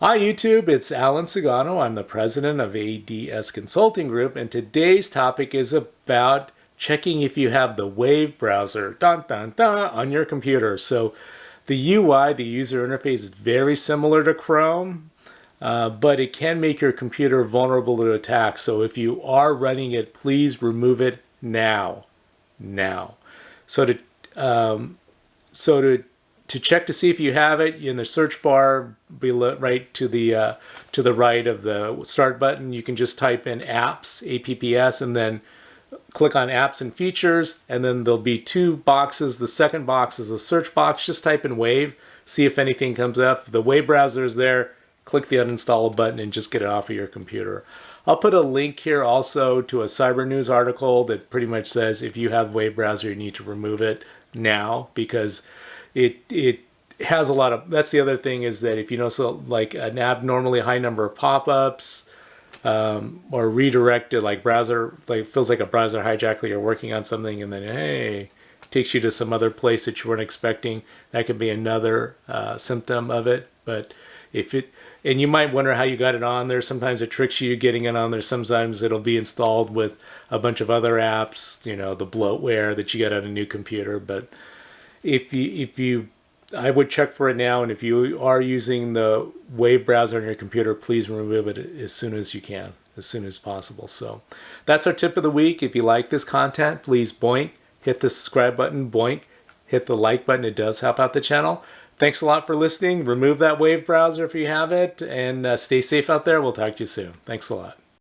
Hi YouTube, it's Alan Sagano. I'm the president of ADS Consulting Group, and today's topic is about checking if you have the Wave browser on your computer. So the UI, the user interface, is very similar to Chrome, but it can make your computer vulnerable to attacks. So if you are running it, please remove it now. So to so to check to see if you have it, in the search bar below, right to the right of the start button, you can just type in apps, apps, and then click on apps and features, and then there'll be two boxes. The second box is a search box. Just type in Wave, see if anything comes up. If the Wave browser is there, click the uninstall button and just get it off of your computer. I'll put a link here also to a Cyber News article that pretty much says if you have Wave browser, you need to remove it now, because it has a lot of, that's the other thing, is that if you know, so like an abnormally high number of pop-ups, or redirected, like browser, like feels like a browser hijack, like you're working on something and then hey, takes you to some other place that you weren't expecting, that could be another symptom of it. But if it, and you might wonder how you got it on there. Sometimes it tricks you getting it on there. Sometimes it'll be installed with a bunch of other apps, you know, the bloatware that you get on a new computer. But if you I would check for it now, and if you are using the Wave browser on your computer, please remove it as soon as you can, as soon as possible. So that's our tip of the week. If you like this content, please boink, hit the subscribe button, boink, hit the like button. It does help out the channel. Thanks a lot for listening. Remove that Wave browser if you have it, and stay safe out there. We'll talk to you soon. Thanks a lot.